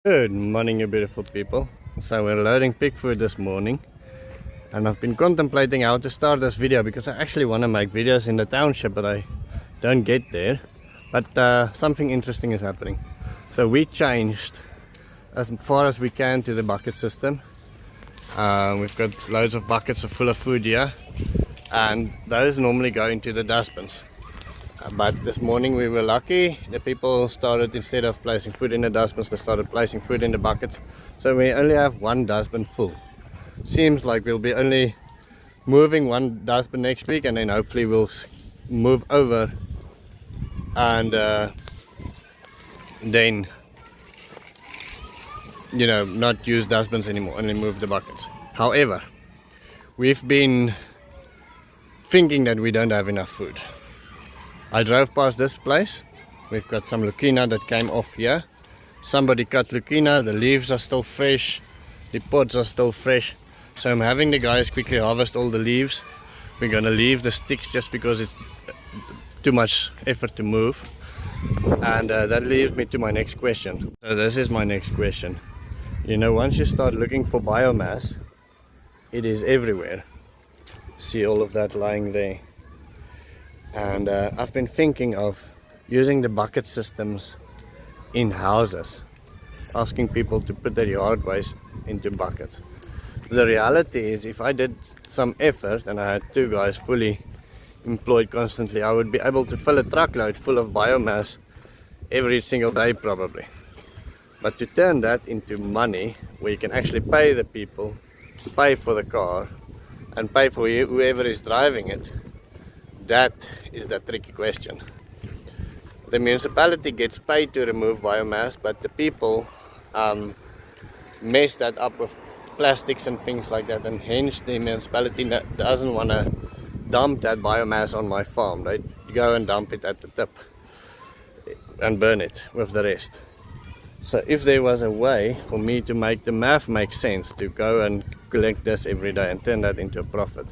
Good morning, you beautiful people. So we're loading pig food this morning, and I've been contemplating how to start this video because I actually want to make videos in the township, but I don't get there. But something interesting is happening. So we changed as far as we can to the bucket system. We've got loads of buckets full of food here, and those normally go into the dustbins. But this morning we were lucky. The people started, instead of placing food in the dustbins, they started placing food in the buckets. So we only have one dustbin full. Seems like we'll be only moving one dustbin next week, and then hopefully we'll move over and then, you know, not use dustbins anymore, only move the buckets. However, we've been thinking that we don't have enough food. I drove past this place. We've got some Lucina that came off here. Somebody cut Lucina, the leaves are still fresh, the pods are still fresh. So I'm having the guys quickly harvest all the leaves. We're gonna leave the sticks just because it's too much effort to move. And that leads me to my next question. So this is my next question. You know, once you start looking for biomass, it is everywhere. See all of that lying there. And I've been thinking of using the bucket systems in houses, asking people to put their yard waste into buckets. The reality is, if I did some effort and I had two guys fully employed constantly, I would be able to fill a truckload full of biomass every single day probably. But to turn that into money, where you can actually pay the people, pay for the car, and pay for whoever is driving it, that is the tricky question. The municipality gets paid to remove biomass, but the people mess that up with plastics and things like that, and hence the municipality doesn't want to dump that biomass on my farm. They go and dump it at the tip and burn it with the rest. So if there was a way for me to make the math make sense, to go and collect this every day and turn that into a profit,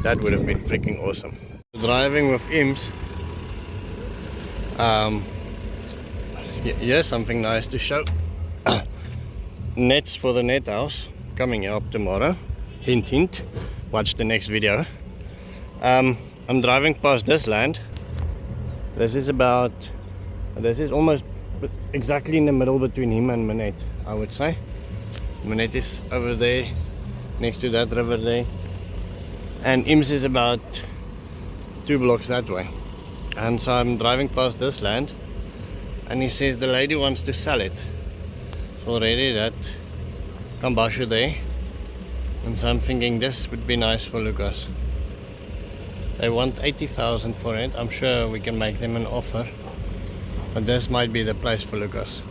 that would have been freaking awesome. Driving with imps, here's something nice to show. Nets for the net house coming up tomorrow. Hint hint, watch the next video. I'm driving past this land. This is almost exactly in the middle between him and Manette, I would say. Manette is over there next to that river there, and Imps is about 2 blocks that way. And so I'm driving past this land, and he says the lady wants to sell it. Already that Kambashu there, and so I'm thinking this would be nice for Lucas. They want 80,000 for it. I'm sure we can make them an offer, but this might be the place for Lucas.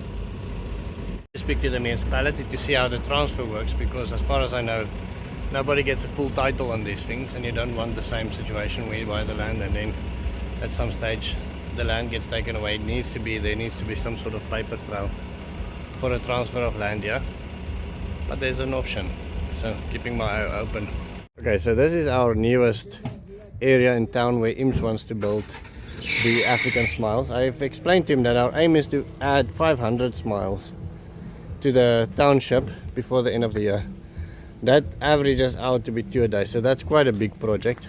Speak to the municipality to see how the transfer works, because as far as I know, nobody gets a full title on these things, and you don't want the same situation where you buy the land and then at some stage the land gets taken away. There needs to be some sort of paper trail for a transfer of land here, but there's an option, so keeping my eye open. Okay, so this is our newest area in town where Imps wants to build the African smiles. I've explained to him that our aim is to add 500 smiles to the township before the end of the year. That averages out to be 2 a day, so that's quite a big project.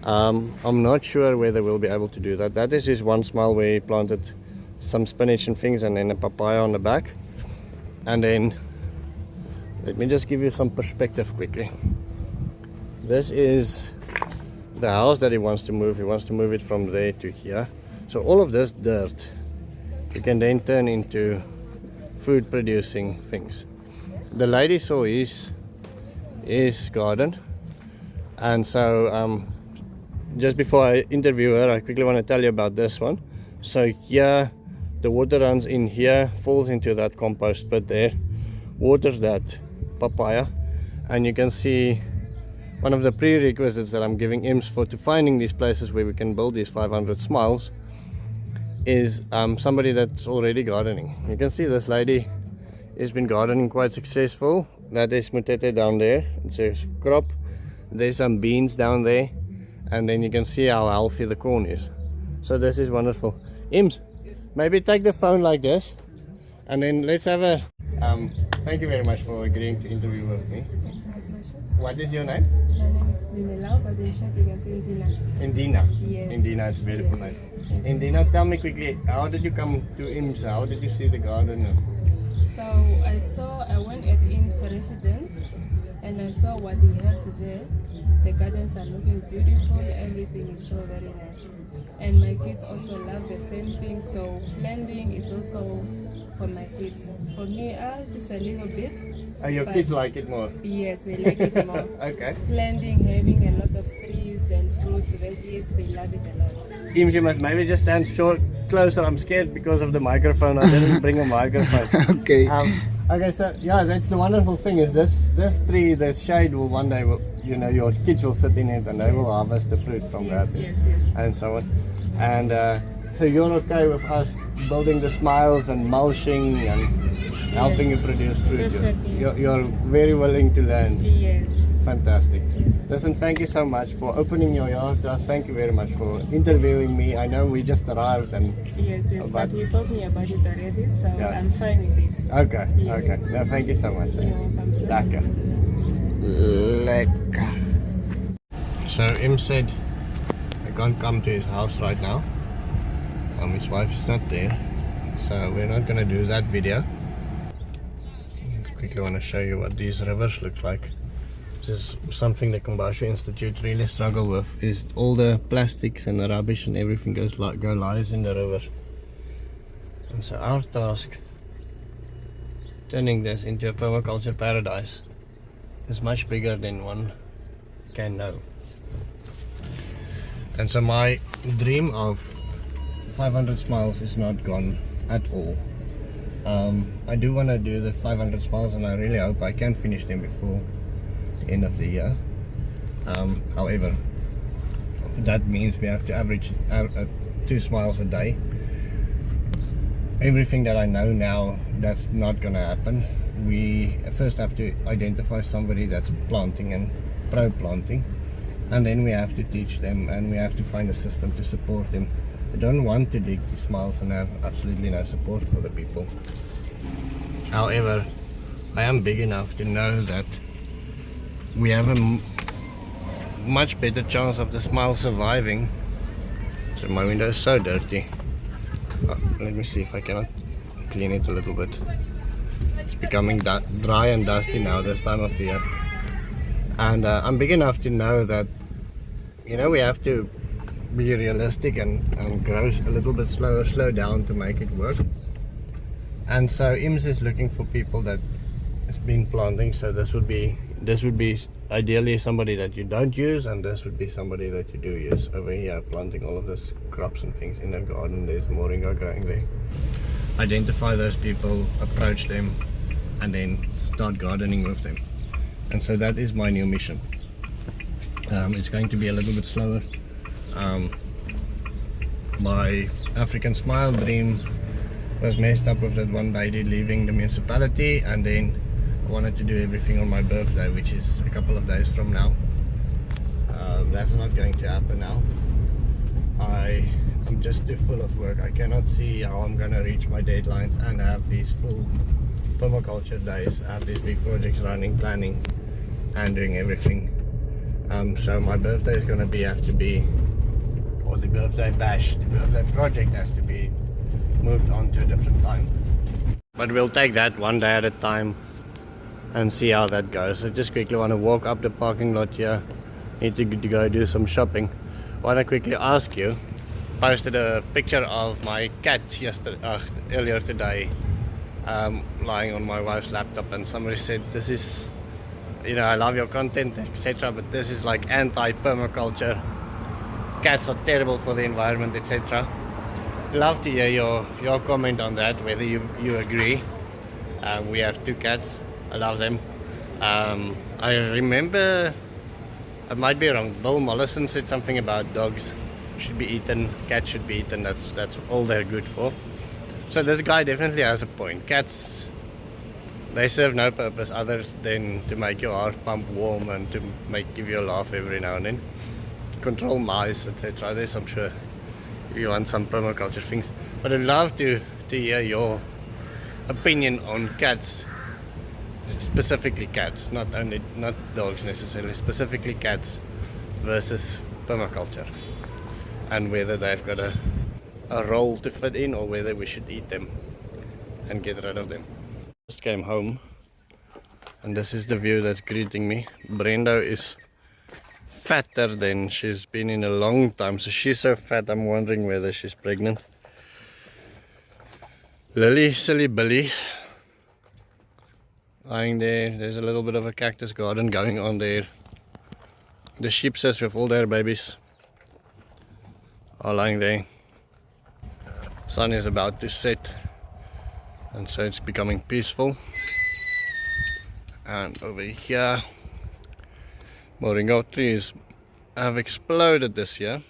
I'm not sure whether we'll be able to do that. That is just one smile where he planted some spinach and things, and then a papaya on the back. And then let me just give you some perspective quickly. This is the house that he wants to move. He wants to move it from there to here. So all of this dirt you can then turn into food producing things. The lady saw his garden, and so just before I interview her, I quickly want to tell you about this one. So here the water runs in here, falls into that compost pit there, waters that papaya, and you can see one of the prerequisites that I'm giving Imps for to finding these places where we can build these 500 smiles is somebody that's already gardening. You can see this lady has been gardening quite successful. That is mutete down there. It's a crop. There's some beans down there, and then you can see how healthy the corn is. So this is wonderful. Imps, maybe take the phone like this, and then let's have a Thank you very much for agreeing to interview with me. It's my pleasure. What is your name? My name is Indina, but in short you can say Indina. Indina. Yes. Indina, it's a beautiful name. Indina, tell me quickly, how did you come to IMSA? How did you see the garden? So I went at IM's residence and I saw what he has there. The gardens are looking beautiful, everything is so very nice. And my kids also love the same thing, so planting is also for my kids. For me, just a little bit. Your kids like it more? Yes, they like it more. Okay. Planting, having a lot of trees and fruits, veggies, they love it a lot. Ims, you must maybe just stand closer. I'm scared because of the microphone. I didn't bring a microphone. Okay. Okay, so yeah, that's the wonderful thing is this tree, the shade will one day, your kids will sit in it and they will harvest the fruit from that and so on. And so you're okay with us building the smiles and mulching and helping you produce fruit? You're very willing to learn. Yes. Fantastic. Listen, thank you so much for opening your yard to us. Thank you very much for interviewing me. I know we just arrived and yes, but you told me about it already, so I'm fine with it. Okay, okay. No, thank you so much. Lekker. Lekker. So Im said I can't come to his house right now. His wife's not there, so we're not gonna do that video. Quickly want to show you what these rivers look like. This is something the Kumbasha Institute really struggle with, is all the plastics and the rubbish and everything lies in the rivers. And so our task, turning this into a permaculture paradise, is much bigger than one can know. And so my dream of 500 smiles is not gone at all. I do want to do the 500 smiles and I really hope I can finish them before the end of the year. However, that means we have to average 2 smiles a day. Everything that I know now, that's not gonna happen. We first have to identify somebody that's planting and pro-planting, and then we have to teach them and we have to find a system to support them. I don't want to dig these smiles and have absolutely no support for the people. However, I am big enough to know that we have a much better chance of the smile surviving. So my window is so dirty. Let me see if I cannot clean it a little bit. It's becoming dry and dusty now this time of the year. And I'm big enough to know that, we have to be realistic and grow a little bit slow down to make it work. And so IMS is looking for people that has been planting, so this would be ideally somebody that you don't use, and this would be somebody that you do use. Over here planting all of this crops and things in the garden, there's moringa growing there. Identify those people, approach them, and then start gardening with them. And so that is my new mission. It's going to be a little bit slower. My African smile dream was messed up with that one lady leaving the municipality, and then I wanted to do everything on my birthday, which is a couple of days from now. That's not going to happen now. I'm just too full of work. I cannot see how I'm gonna reach my deadlines and have these full permaculture days, have these big projects running, planning and doing everything. So my birthday is gonna have to be, or the birthday bash, the birthday project has to be moved on to a different time. But we'll take that one day at a time and see how that goes. I just quickly want to walk up the parking lot here. Need to go do some shopping. Want to quickly ask you, posted a picture of my cat earlier today, lying on my wife's laptop, and somebody said this is, I love your content, etc., but this is like anti-permaculture. Cats are terrible for the environment, etc. Love to hear your comment on that, whether you agree. We have 2 cats. I love them. I remember, I might be wrong, Bill Mollison said something about dogs should be eaten, cats should be eaten, that's all they're good for. So this guy definitely has a point. Cats, they serve no purpose other than to make your heart pump warm and to give you a laugh every now and then. Control mice, etc. There's, I'm sure, if you want some permaculture things. But I'd love to hear your opinion on cats specifically cats, not dogs necessarily, specifically cats versus permaculture, and whether they've got a role to fit in or whether we should eat them and get rid of them. Just came home and this is the view that's greeting me. Brendo is fatter than she's been in a long time, so she's so fat I'm wondering whether she's pregnant. Lily, silly Billy, lying there. There's a little bit of a cactus garden going on there. The sheepses with all their babies are lying there. Sun is about to set, and so it's becoming peaceful. And over here, moringa trees have exploded this year.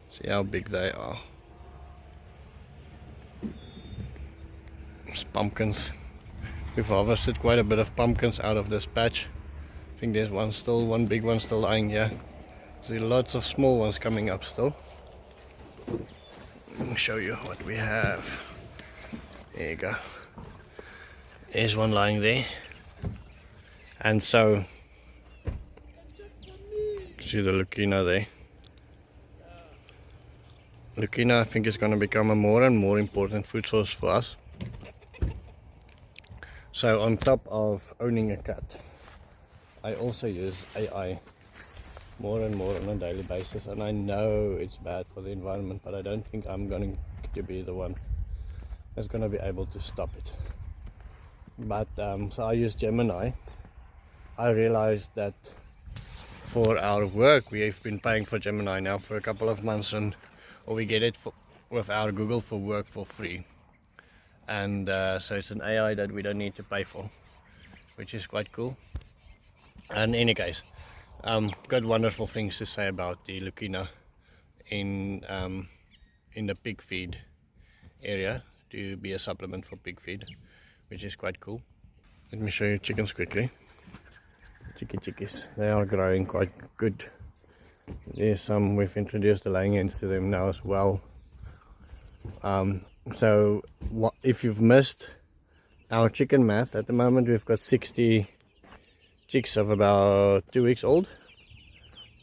See how big they are. It's pumpkins. We've harvested quite a bit of pumpkins out of this patch. I think there's one big one still lying here. There's lots of small ones coming up still. Let me show you what we have. There you go. There's one lying there. And so, see the Lucina there. Lucina, I think, is going to become a more and more important food source for us. So on top of owning a cat, I also use AI more and more on a daily basis, and I know it's bad for the environment, but I don't think I'm going to be the one that's going to be able to stop it. But so I use Gemini. I realized that for our work we have been paying for Gemini now for a couple of months, or we get it with our Google for work for free. And so it's an AI that we don't need to pay for, which is quite cool. And in any case, got wonderful things to say about the Lucina in the pig feed area, to be a supplement for pig feed, which is quite cool. Let me show you chickens quickly. Chickies, they are growing quite good. There's some, we've introduced the laying hens to them now as well. So if you've missed our chicken math, at the moment we've got 60 chicks of about 2 weeks old.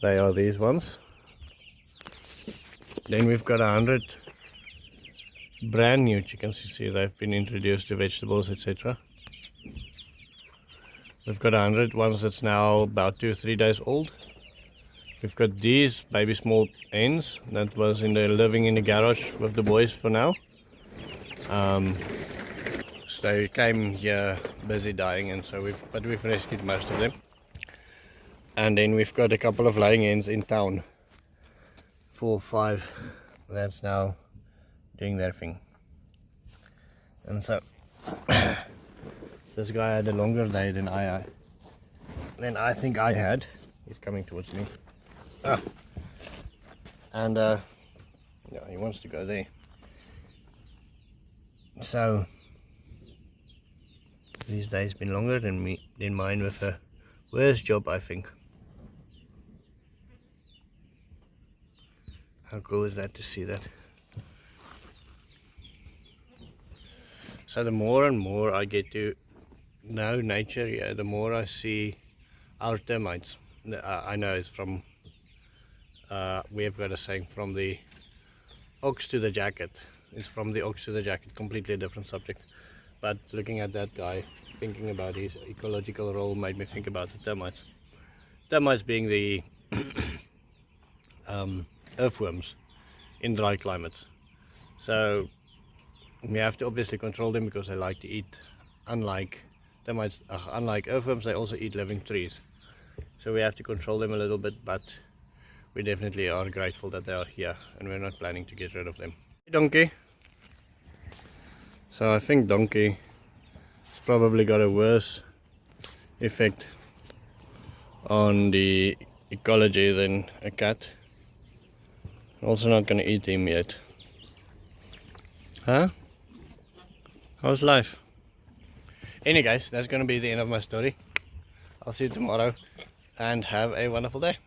They are these ones. Then we've got 100 brand new chickens. You see, they've been introduced to vegetables, etc. We've got 100 ones that's now about 2 or 3 days old. We've got these baby small hens that was living in the garage with the boys for now. So they came here busy dying, and so we've rescued most of them. And then we've got a couple of laying hens in town, 4 or 5, that's now doing their thing. And so this guy had a longer day than I think I had. He's coming towards me. And yeah, he wants to go there. So these days been longer than mine, with a worse job, I think. How cool is that to see that? So the more and more I get to know nature, yeah, the more I see our termites. I know it's from we have got a saying, from the ox to the jacket. It's from the ox to the jacket, completely different subject. But looking at that guy, thinking about his ecological role, made me think about the termites. Termites being the earthworms in dry climates. So we have to obviously control them because they like to eat. Unlike termites, unlike earthworms, they also eat living trees. So we have to control them a little bit, but we definitely are grateful that they are here, and we're not planning to get rid of them. Donkey. So I think donkey has probably got a worse effect on the ecology than a cat. Also not gonna eat him yet. Huh? How's life? Anyway guys, that's gonna be the end of my story. I'll see you tomorrow, and have a wonderful day.